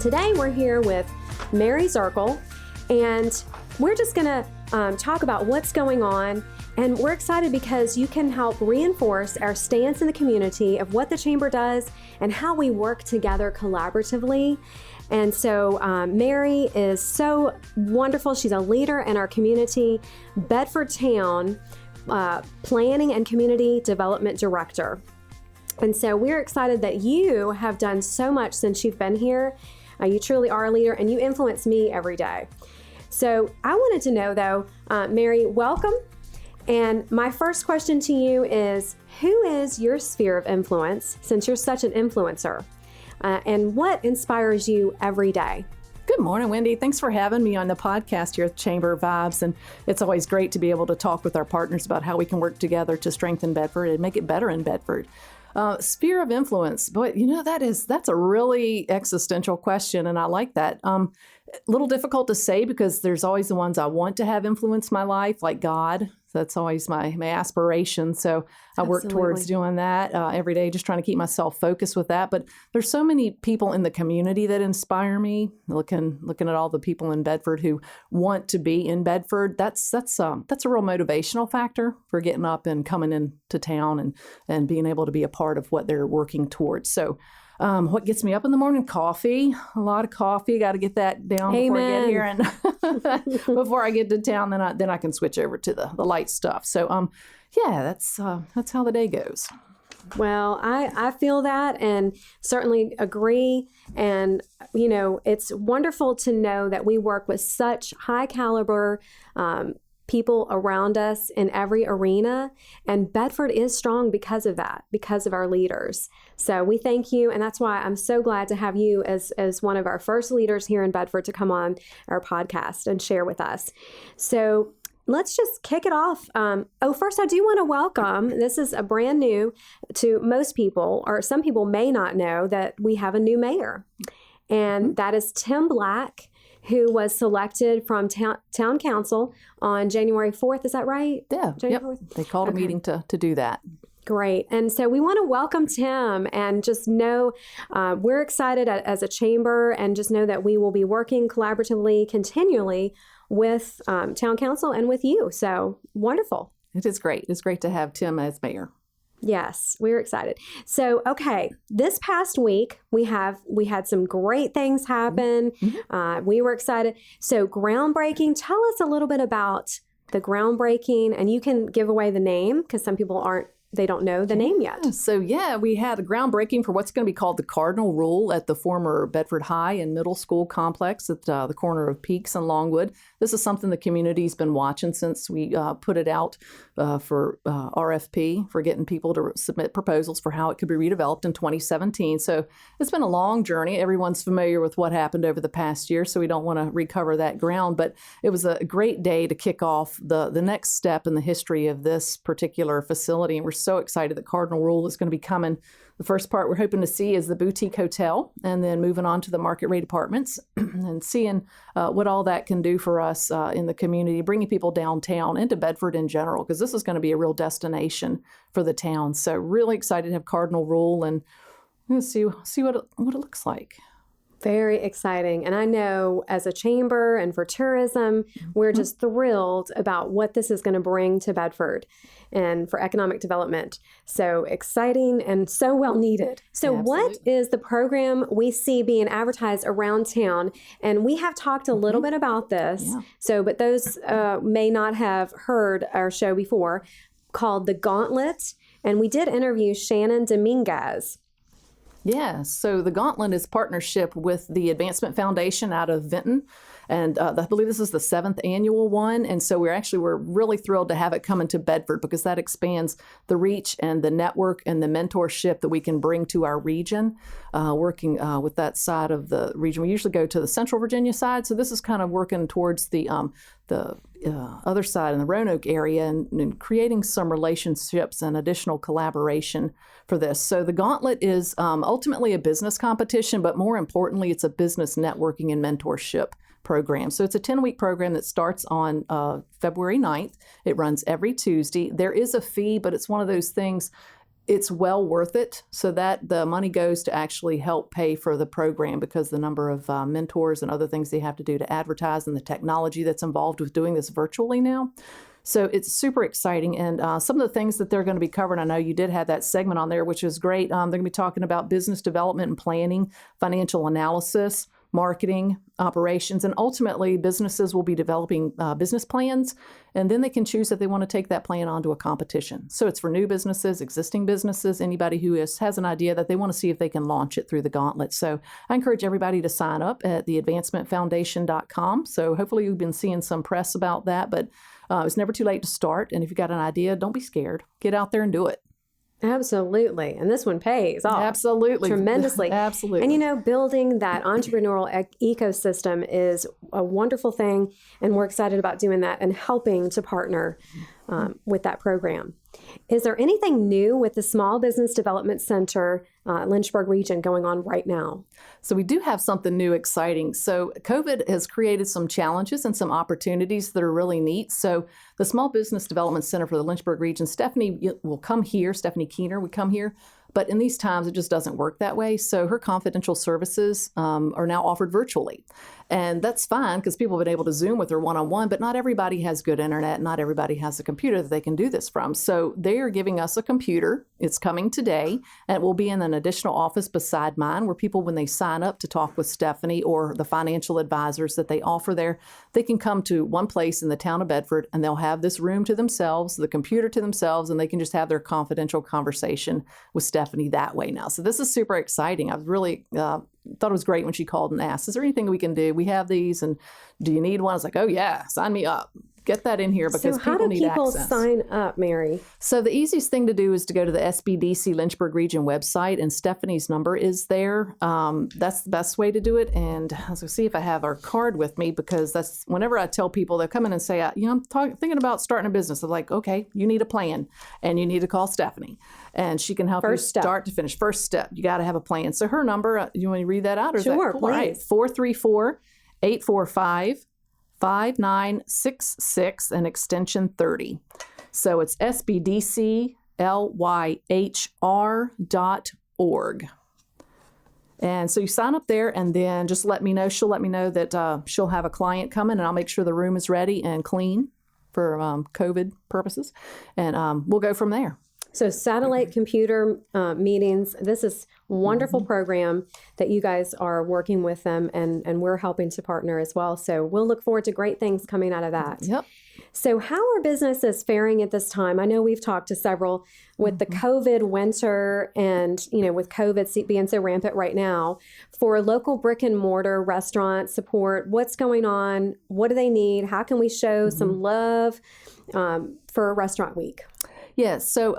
Today we're here with Mary Zirkle, and we're just going to talk about what's going on. And we're excited because you can help reinforce our stance in the community of what the Chamber does and how we work together collaboratively. And so Mary is so wonderful. She's a leader in our community, Bedford Town Planning and Community Development Director. And so we're excited that you have done so much since you've been here. You truly are a leader, and you influence me every day. So I wanted to know, though, Mary, welcome. And my first question to you is, who is your sphere of influence, since you're such an influencer? And what inspires you every day? Good morning, Wendy. Thanks for having me on the podcast here at Chamber Vibes. And it's always great to be able to talk with our partners about how we can work together to strengthen Bedford and make it better in Bedford. Sphere of influence, boy, that's a really existential question, and I like that. A little difficult to say because there's always the ones I want to have influence my life, like God. That's always my aspiration. So I work towards doing that every day, just trying to keep myself focused with that. But there's so many people in the community that inspire me. Looking at all the people in Bedford who want to be in Bedford, that's a real motivational factor for getting up and coming into town and being able to be a part of what they're working towards. So what gets me up in the morning? Coffee. A lot of coffee. Got to get that down before I get here, and before I get to town, then I can switch over to the light stuff. So that's how the day goes. Well, I feel that and certainly agree. And, it's wonderful to know that we work with such high caliber people around us in every arena. And Bedford is strong because of that, because of our leaders. So we thank you. And that's why I'm so glad to have you as one of our first leaders here in Bedford to come on our podcast and share with us. So let's just kick it off. First, I do want to welcome, this is a brand new to most people, or some people may not know that we have a new mayor. And that is Tim Black, who was selected from town council on January 4th. Is that right? Yeah. January 4th? They called a meeting to do that. Great. And so we want to welcome Tim and just know we're excited as a chamber, and just know that we will be working collaboratively, continually with town council and with you. So wonderful. It is great. It's great to have Tim as mayor. Yes, we're excited. So, okay, this past week we had some great things happen. Mm-hmm. We were excited. So, groundbreaking. Tell us a little bit about the groundbreaking, and you can give away the name because some people they don't know the name yet. So, we had a groundbreaking for what's going to be called the Cardinal Rule at the former Bedford High and Middle School complex at the corner of Peaks and Longwood. This is something the community's been watching since we put it out for RFP for getting people to submit proposals for how it could be redeveloped in 2017. So it's been a long journey. Everyone's familiar with what happened over the past year, so we don't want to recover that ground. But it was a great day to kick off the next step in the history of this particular facility. And we're so excited that Cardinal Rule is going to be coming. The first part we're hoping to see is the boutique hotel, and then moving on to the market rate apartments and seeing what all that can do for us in the community, bringing people downtown into Bedford in general, because this is going to be a real destination for the town. So really excited to have Cardinal Rule, and we'll see what it looks like. Very exciting. And I know as a chamber and for tourism, we're just thrilled about what this is going to bring to Bedford and for economic development. So exciting and so well needed. So what is the program we see being advertised around town? And we have talked a little bit about this. Yeah. So, but those may not have heard our show before, called The Gauntlet. And we did interview Shannon Dominguez. Yeah, so the Gauntlet is partnership with the Advancement Foundation out of Vinton, and I believe this is the 7th annual one. And so we're really thrilled to have it come into Bedford, because that expands the reach and the network and the mentorship that we can bring to our region, working with that side of the region. We usually go to the Central Virginia side, so this is kind of working towards the other side in the Roanoke area and creating some relationships and additional collaboration for this. So the Gauntlet is ultimately a business competition, but more importantly, it's a business networking and mentorship program. So it's a 10-week program that starts on February 9th. It runs every Tuesday. There is a fee, but it's one of those things. it's well worth it. So that the money goes to actually help pay for the program, because the number of mentors and other things they have to do to advertise, and the technology that's involved with doing this virtually now. So it's super exciting. And some of the things that they're going to be covering, I know you did have that segment on there, which is great. They're going to be talking about business development and planning, financial analysis, marketing, operations, and ultimately businesses will be developing business plans, and then they can choose if they want to take that plan onto a competition. So it's for new businesses, existing businesses, anybody who has an idea that they want to see if they can launch it through the gauntlet. So I encourage everybody to sign up at theadvancementfoundation.com. So hopefully you've been seeing some press about that, but it's never too late to start. And if you've got an idea, don't be scared. Get out there and do it. Absolutely. And this one pays off. Absolutely. Tremendously. Absolutely. And building that entrepreneurial ecosystem is a wonderful thing. And we're excited about doing that and helping to partner with that program. Is there anything new with the Small Business Development Center, Lynchburg region, going on right now? So we do have something new, exciting. So COVID has created some challenges and some opportunities that are really neat. So the Small Business Development Center for the Lynchburg region, Stephanie will come here, Stephanie Keener would come here. But in these times, it just doesn't work that way. So her confidential services are now offered virtually. And that's fine because people have been able to Zoom with her one-on-one, but not everybody has good internet. Not everybody has a computer that they can do this from. So they are giving us a computer. It's coming today, and it will be in an additional office beside mine where people, when they sign up to talk with Stephanie or the financial advisors that they offer there, they can come to one place in the town of Bedford, and they'll have this room to themselves, the computer to themselves, and they can just have their confidential conversation with Stephanie that way now. So this is super exciting. I was really thought it was great when she called and asked, is there anything we can do? We have these, and do you need one? I was like, oh yeah, sign me up. Get that in here because people need access. So how do people sign up, Mary? So the easiest thing to do is to go to the SBDC Lynchburg Region website, and Stephanie's number is there. That's the best way to do it. And I was going to see if I have our card with me, because that's whenever I tell people, they'll come in and say, I'm thinking about starting a business. I'm like, okay, you need a plan, and you need to call Stephanie, and she can help you start to finish. First step, you got to have a plan. So her number, you want to read that out? Or is sure, that cool? Please. All right, 434-845-5966 and extension 30. So it's sbdclyhr.org. And so you sign up there, and then just let me know. She'll let me know that she'll have a client coming, and I'll make sure the room is ready and clean for COVID purposes. And we'll go from there. So satellite computer meetings, this is a wonderful program that you guys are working with them, and we're helping to partner as well. So we'll look forward to great things coming out of that. Yep. So how are businesses faring at this time? I know we've talked to several with the COVID winter and, with COVID being so rampant right now. For local brick and mortar restaurant support, what's going on? What do they need? How can we show some love for Restaurant Week? Yes. So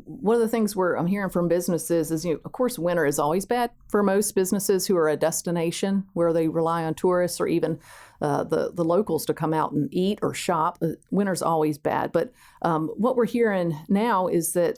one of the things I'm hearing from businesses is, of course, winter is always bad for most businesses who are a destination where they rely on tourists or even the locals to come out and eat or shop. Winter's always bad. But what we're hearing now is that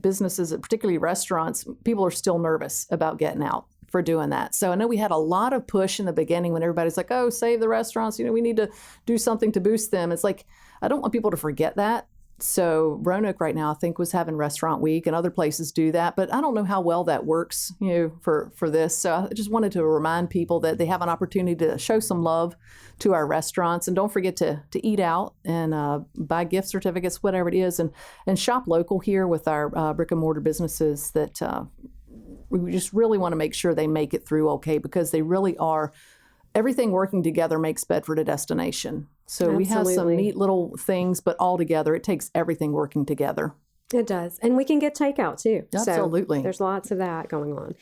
businesses, particularly restaurants, people are still nervous about getting out for doing that. So I know we had a lot of push in the beginning when everybody's like, oh, save the restaurants. We need to do something to boost them. It's like, I don't want people to forget that. So Roanoke right now, I think, was having Restaurant Week, and other places do that, but I don't know how well that works, for this. So I just wanted to remind people that they have an opportunity to show some love to our restaurants, and don't forget to eat out and buy gift certificates, whatever it is, and shop local here with our brick and mortar businesses that we just really want to make sure they make it through okay, because they really are. Everything working together makes Bedford a destination. So we have some neat little things, but all together, it takes everything working together. It does. And we can get takeout too. Absolutely. So there's lots of that going on.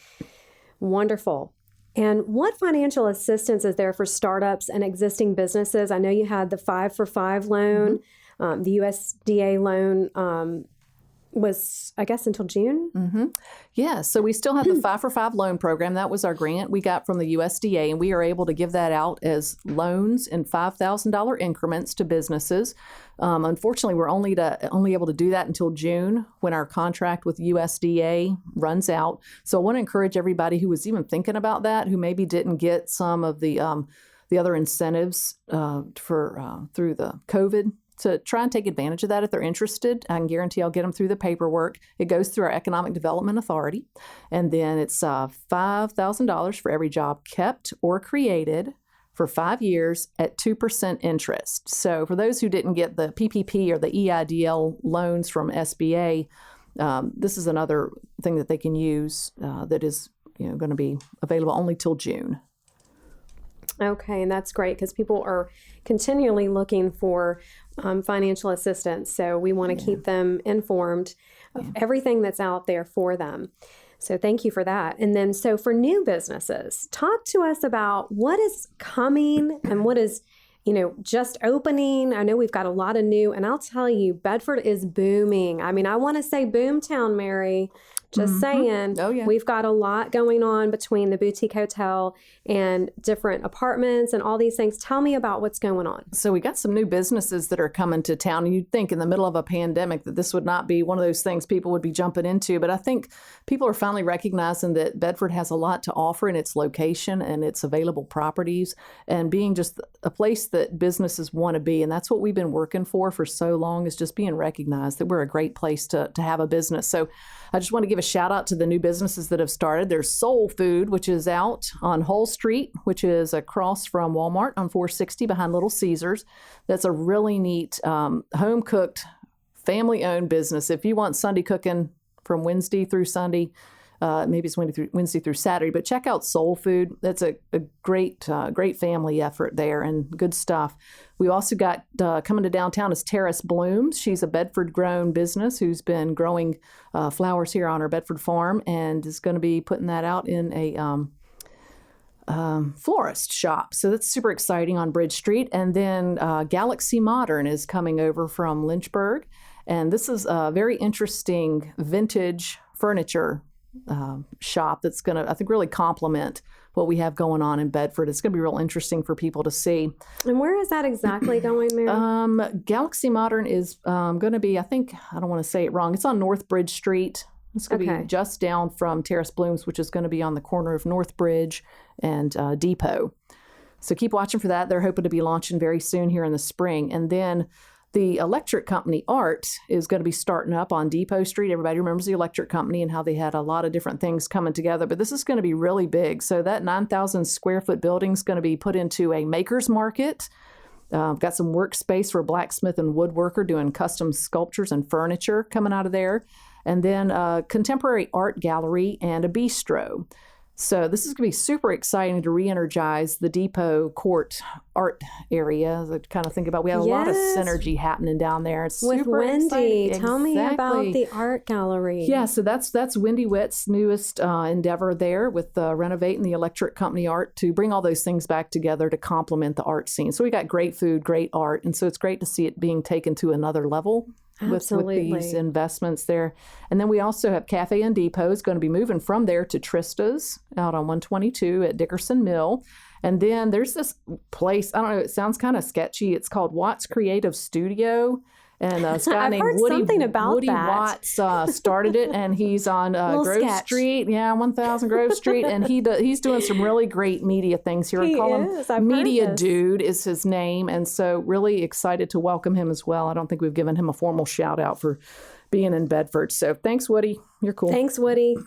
Wonderful. And what financial assistance is there for startups and existing businesses? I know you had the 5-for-5 loan, the USDA loan was, I guess, until June? Yeah, so we still have the 5-for-5 loan program. That was our grant we got from the USDA, and we are able to give that out as loans in $5,000 increments to businesses. Unfortunately, we're only able to do that until June, when our contract with USDA runs out. So I want to encourage everybody who was even thinking about that, who maybe didn't get some of the other incentives through the COVID to try and take advantage of that if they're interested. I can guarantee I'll get them through the paperwork. It goes through our Economic Development Authority. And then it's $5,000 for every job kept or created for 5 years at 2% interest. So for those who didn't get the PPP or the EIDL loans from SBA, this is another thing that they can use that is going to be available only till June. Okay, and that's great because people are continually looking for financial assistance. So we want to keep them informed of everything that's out there for them. So thank you for that. And then, so for new businesses, talk to us about what is coming and what is, just opening. I know we've got a lot of new, and I'll tell you, Bedford is booming. I mean, I want to say boomtown, Mary. Just saying, we've got a lot going on between the boutique hotel and different apartments and all these things. Tell me about what's going on. So we got some new businesses that are coming to town. And you'd think in the middle of a pandemic that this would not be one of those things people would be jumping into. But I think people are finally recognizing that Bedford has a lot to offer in its location and its available properties and being just a place that businesses want to be. And that's what we've been working for so long, is just being recognized that we're a great place to have a business. So I just want to give a shout out to the new businesses that have started. There's Soul Food, which is out on Hull Street, which is across from Walmart on 460 behind Little Caesars. That's a really neat home-cooked, family-owned business. If you want Sunday cooking from Wednesday through Sunday, maybe it's Wednesday through Saturday, but check out Soul Food. That's a great family effort there and good stuff. We also got coming to downtown is Terrace Blooms. She's a Bedford-grown business who's been growing flowers here on her Bedford farm and is going to be putting that out in a florist shop. So that's super exciting on Bridge Street. And then Galaxy Modern is coming over from Lynchburg. And this is a very interesting vintage furniture shop that's going to, I think, really complement what we have going on in Bedford. It's going to be real interesting for people to see. And where is that exactly going, Mary? Galaxy Modern is going to be, I don't want to say it wrong, it's on North Bridge Street. It's going to be just down from Terrace Blooms, which is going to be on the corner of North Bridge and Depot. So keep watching for that. They're hoping to be launching very soon here in the spring. And then the electric company Art is going to be starting up on Depot Street. Everybody remembers the electric company and how they had a lot of different things coming together, but this is going to be really big. So that 9,000 square foot building is going to be put into a maker's market. Got some workspace for a blacksmith and woodworker doing custom sculptures and furniture coming out of there. And then a contemporary art gallery and a bistro. So this is going to be super exciting to re-energize the Depot Court art area. To kind of think about, we have a lot of synergy happening down there. It's with super Wendy. exciting. Tell me about the art gallery. Yeah, so that's Wendy Witt's newest endeavor there with renovating the electric company art to bring all those things back together to complement the art scene. So we got great food, great art, and so it's great to see it being taken to another level. With these investments there. And then we also have Cafe and Depot is going to be moving from there to Trista's out on 122 at Dickerson Mill. And then there's this place, I don't know, it sounds kind of sketchy. It's called Watts Creative Studio. And this guy named Woody Watts started it, and he's on Grove Street. Yeah, 1000 Grove Street. And he's doing some really great media things here. He call is. him Media Dude is his name. And so really excited to welcome him as well. I don't think we've given him a formal shout out for being in Bedford. So thanks, Woody. You're cool. Thanks, Woody.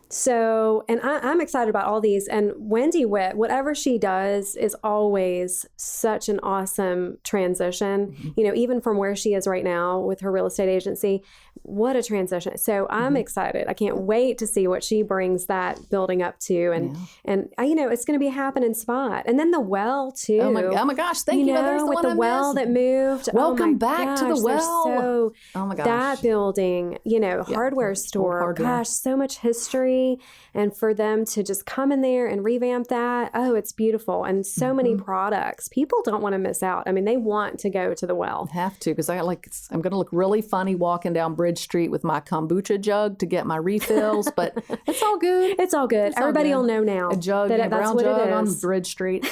So, and I'm excited about all these. And Wendy Witt, whatever she does is always such an awesome transition, even from where she is right now with her real estate agency. What a transition. So I'm excited. I can't wait to see what she brings that building up to. And it's going to be a happening spot. And then the well, too. Oh my gosh. Thank you. There's with the well that moved. Welcome back to the well. So oh my gosh. That building, hardware store. Hardware. Gosh, so much history. And for them to just come in there and revamp that, it's beautiful. And so many products. People don't want to miss out. I mean, they want to go to the well. Have to, because I'm going to look really funny walking down Bridge Street with my kombucha jug to get my refills, but it's all good. It's all good. Everybody will know now. A jug, that's brown what jug it is. on Bridge Street.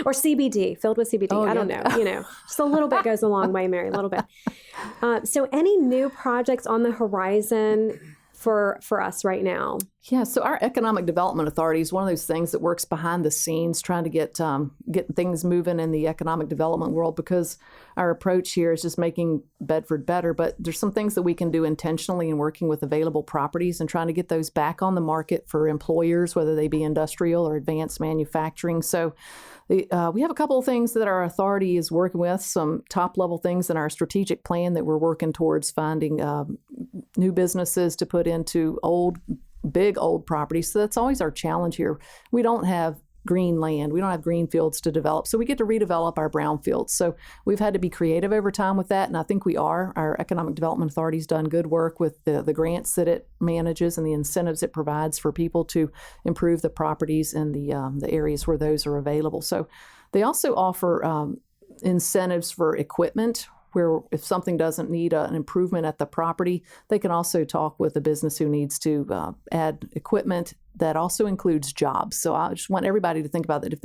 Or CBD, filled with CBD. I don't know. Just a little bit goes a long way, Mary, a little bit. So any new projects on the horizon for us right now? Yeah, so our Economic Development Authority is one of those things that works behind the scenes, trying to get things moving in the economic development world, because our approach here is just making Bedford better. But there's some things that we can do intentionally in working with available properties and trying to get those back on the market for employers, whether they be industrial or advanced manufacturing. So we have a couple of things that our authority is working with, some top-level things in our strategic plan that we're working towards finding new businesses to put into big old properties. So that's always our challenge here. We don't have green land. We don't have green fields to develop. So we get to redevelop our brown fields. So we've had to be creative over time with that, and I think we are. Our Economic Development Authority's done good work with the grants that it manages and the incentives it provides for people to improve the properties in the areas where those are available. So they also offer incentives for equipment, where if something doesn't need an improvement at the property, they can also talk with a business who needs to add equipment that also includes jobs. So I just want everybody to think about that. If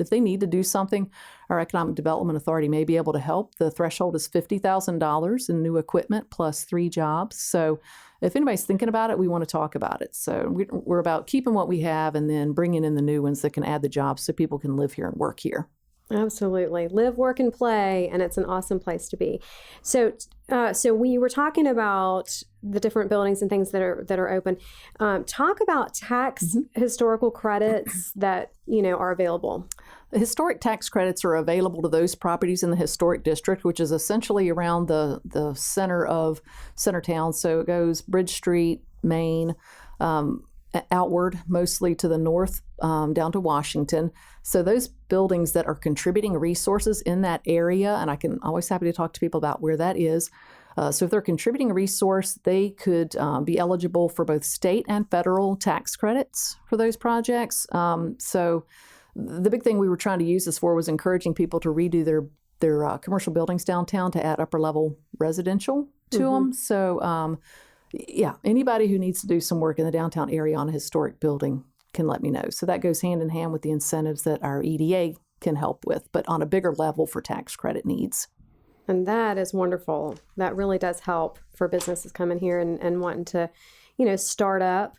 they need to do something, our Economic Development Authority may be able to help. The threshold is $50,000 in new equipment plus 3 jobs. So if anybody's thinking about it, we want to talk about it. So we're about keeping what we have and then bringing in the new ones that can add the jobs so people can live here and work here. Absolutely. Live, work, and play, and it's an awesome place to be. So we were talking about the different buildings and things that are open. Talk about tax historical credits that are available. The historic tax credits are available to those properties in the historic district, which is essentially around the center of Centertown. So it goes Bridge Street, Main, outward, mostly to the north, down to Washington. So those buildings that are contributing resources in that area, and I can always happy to talk to people about where that is. So if they're contributing a resource, they could be eligible for both state and federal tax credits for those projects. So the big thing we were trying to use this for was encouraging people to redo their commercial buildings downtown to add upper level residential to them. So yeah, anybody who needs to do some work in the downtown area on a historic building can let me know. So that goes hand in hand with the incentives that our EDA can help with, but on a bigger level for tax credit needs. And that is wonderful. That really does help for businesses coming here and wanting to, start up.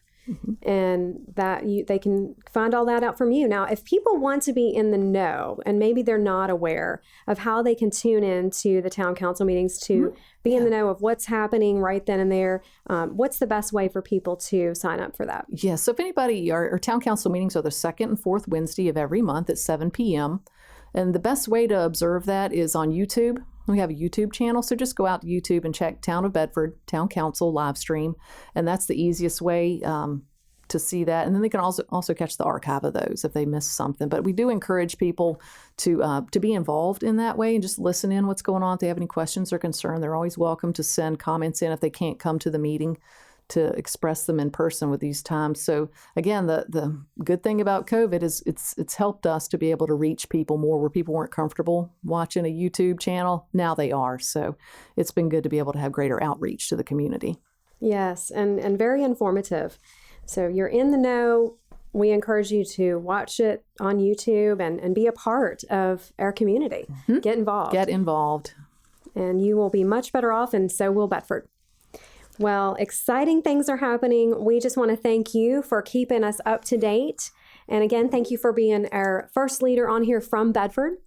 And that they can find all that out from you. Now, if people want to be in the know and maybe they're not aware of how they can tune into the town council meetings to be in the know of what's happening right then and there, what's the best way for people to sign up for that? Yeah, so if anybody, our town council meetings are the second and fourth Wednesday of every month at 7 p.m. And the best way to observe that is on YouTube. We have a YouTube channel, so just go out to YouTube and check Town of Bedford, Town Council live stream, and that's the easiest way to see that. And then they can also catch the archive of those if they miss something. But we do encourage people to be involved in that way and just listen in what's going on. If they have any questions or concern, they're always welcome to send comments in if they can't come to the meeting, to express them in person with these times. So again, the good thing about COVID is it's helped us to be able to reach people more where people weren't comfortable watching a YouTube channel. Now they are. So it's been good to be able to have greater outreach to the community. Yes, and very informative. So you're in the know. We encourage you to watch it on YouTube and be a part of our community. Get involved. Get involved. And you will be much better off, and so will Bedford. Well, exciting things are happening. We just want to thank you for keeping us up to date. And again, thank you for being our first leader on here from Bedford.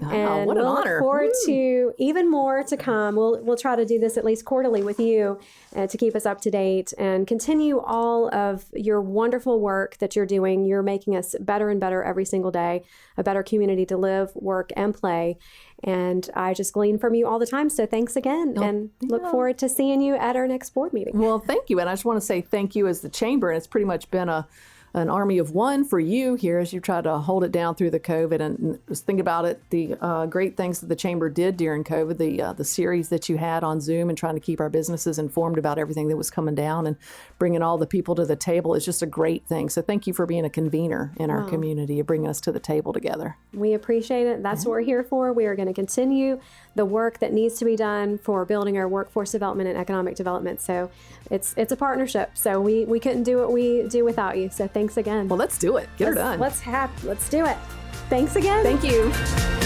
And what an we'll honor. Look forward to even more to come. We'll try to do this at least quarterly with you to keep us up to date and continue all of your wonderful work that you're doing. You're making us better and better every single day, a better community to live, work, and play. And I just glean from you all the time. So thanks again, and look forward to seeing you at our next board meeting. Well, thank you. And I just want to say thank you as the chamber. And it's pretty much been an army of one for you here as you try to hold it down through the COVID. And just think about it, the great things that the chamber did during COVID, the series that you had on Zoom and trying to keep our businesses informed about everything that was coming down and bringing all the people to the table is just a great thing. So thank you for being a convener in our community and bringing us to the table together. We appreciate it. That's what we're here for. We are going to continue the work that needs to be done for building our workforce development and economic development. So it's a partnership. So we couldn't do what we do without you. So thanks again. Well, let's do it. Get her done. Let's do it. Thanks again. Thank you.